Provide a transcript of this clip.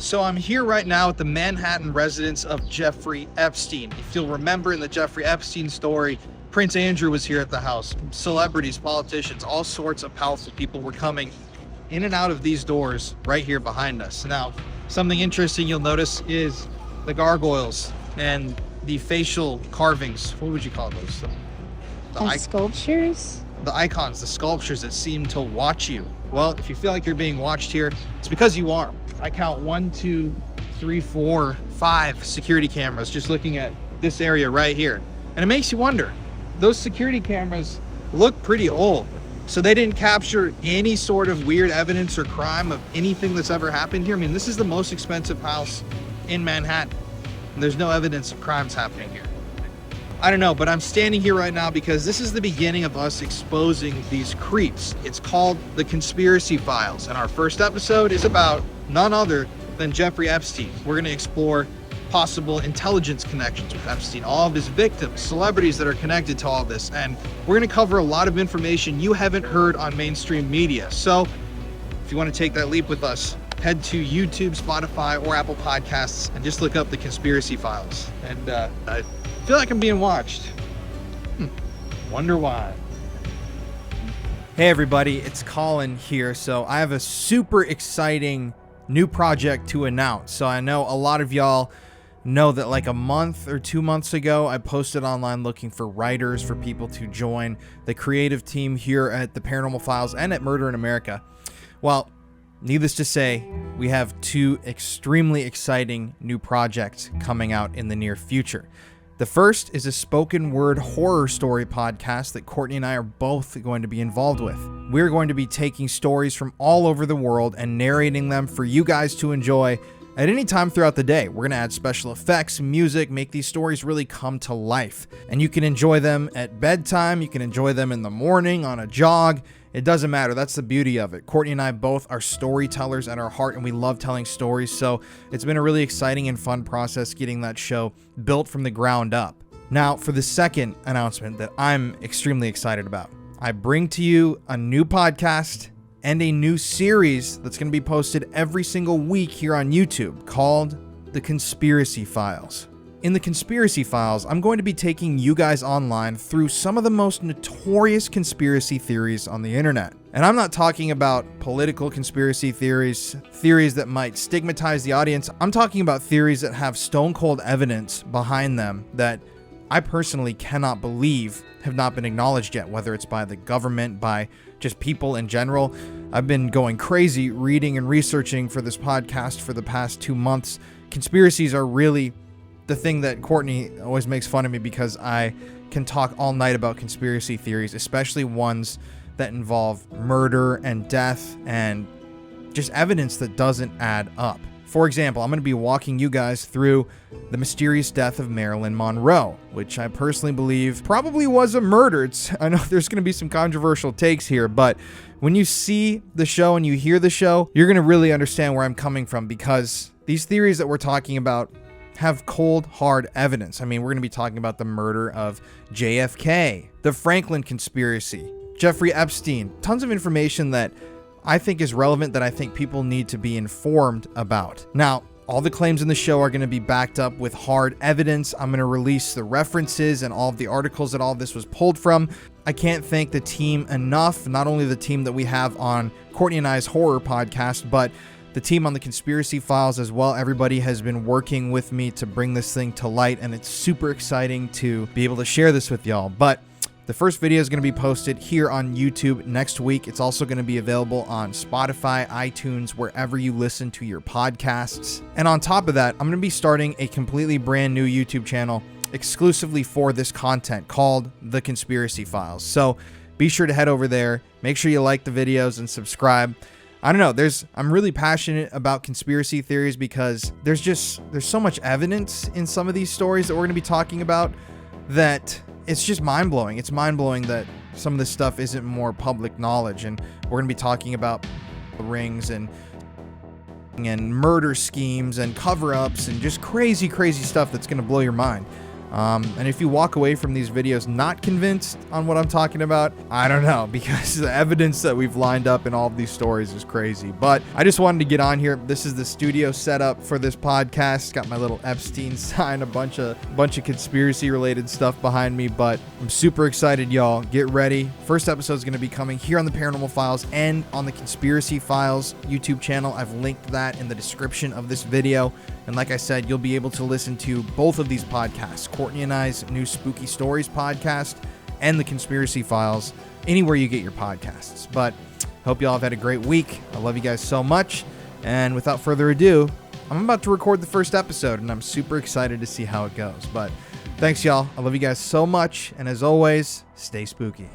So I'm here right now at the Manhattan residence of Jeffrey Epstein. If you'll remember in the Jeffrey Epstein story, Prince Andrew was here at the house. Celebrities, politicians, all sorts of powerful people were coming in and out of these doors right here behind us. Now, something interesting you'll notice is the gargoyles and the facial carvings. What would you call those? Sculptures? The icons, the sculptures that seem to watch you. Well, if you feel like you're being watched here, it's because you are. I count 1, 2, 3, 4, 5 security cameras just looking at this area right here. And it makes you wonder, those security cameras look pretty old. So they didn't capture any sort of weird evidence or crime of anything that's ever happened here. I mean, this is the most expensive house in Manhattan, and there's no evidence of crimes happening here. I don't know, but I'm standing here right now because this is the beginning of us exposing these creeps. It's called The Conspiracy Files, and our first episode is about none other than Jeffrey Epstein. We're going to explore possible intelligence connections with Epstein, all of his victims, celebrities that are connected to all this, and we're going to cover a lot of information you haven't heard on mainstream media. So if you want to take that leap with us, head to YouTube, Spotify, or Apple Podcasts and just look up The Conspiracy Files. And I feel like I'm being watched. Wonder why. Hey everybody, it's Colin here. So I have a super exciting new project to announce. So I know a lot of y'all know that like a month or 2 months ago, I posted online looking for writers, for people to join the creative team here at the Paranormal Files and at Murder in America. Well, needless to say, we have 2 extremely exciting new projects coming out in the near future. The first is a spoken word horror story podcast that Courtney and I are both going to be involved with. We're going to be taking stories from all over the world and narrating them for you guys to enjoy at any time throughout the day. We're going to add special effects, music, make these stories really come to life. And you can enjoy them at bedtime, you can enjoy them in the morning, on a jog. It doesn't matter. That's the beauty of it. Courtney and I both are storytellers at our heart, and we love telling stories. So it's been a really exciting and fun process getting that show built from the ground up. Now, for the second announcement that I'm extremely excited about, I bring to you a new podcast and a new series that's going to be posted every single week here on YouTube called The Conspiracy Files. In The Conspiracy Files, I'm going to be taking you guys online through some of the most notorious conspiracy theories on the internet. And I'm not talking about political conspiracy theories, theories that might stigmatize the audience. I'm talking about theories that have stone cold evidence behind them that I personally cannot believe have not been acknowledged yet, whether it's by the government, by just people in general. I've been going crazy reading and researching for this podcast for the past 2 months. Conspiracies are really the thing that Courtney always makes fun of me because I can talk all night about conspiracy theories, especially ones that involve murder and death and just evidence that doesn't add up. For example, I'm going to be walking you guys through the mysterious death of Marilyn Monroe, which I personally believe probably was a murder. I know there's going to be some controversial takes here, but when you see the show and you hear the show, you're going to really understand where I'm coming from, because these theories that we're talking about have cold, hard evidence. I mean, we're going to be talking about the murder of JFK, the Franklin conspiracy, Jeffrey Epstein, tons of information that I think is relevant, that I think people need to be informed about. Now, all the claims in the show are going to be backed up with hard evidence. I'm going to release the references and all of the articles that all of this was pulled from. I can't thank the team enough, not only the team that we have on Courtney and I's horror podcast, but the team on The Conspiracy Files as well. Everybody has been working with me to bring this thing to light, and it's super exciting to be able to share this with y'all. But the first video is going to be posted here on YouTube next week. It's also going to be available on Spotify, iTunes, wherever you listen to your podcasts. And on top of that, I'm going to be starting a completely brand new YouTube channel exclusively for this content called The Conspiracy Files. So be sure to head over there. Make sure you like the videos and subscribe. I don't know, I'm really passionate about conspiracy theories because there's so much evidence in some of these stories that we're going to be talking about that it's just mind-blowing. It's mind-blowing that some of this stuff isn't more public knowledge, and we're going to be talking about rings and murder schemes and cover-ups and just crazy stuff that's going to blow your mind. And if you walk away from these videos not convinced on what I'm talking about, I don't know, because the evidence that we've lined up in all of these stories is crazy. But I just wanted to get on here. This is the studio setup for this podcast. Got my little Epstein sign, a bunch of conspiracy related stuff behind me, but I'm super excited, y'all. Get ready. First episode is going to be coming here on the Paranormal Files and on the Conspiracy Files YouTube channel. I've linked that in the description of this video. And like I said, you'll be able to listen to both of these podcasts, Courtney and I's new Spooky Stories podcast and the Conspiracy Files, anywhere you get your podcasts. But hope y'all have had a great week. I love you guys so much. And without further ado, I'm about to record the first episode, and I'm super excited to see how it goes. But thanks, y'all. I love you guys so much. And as always, stay spooky.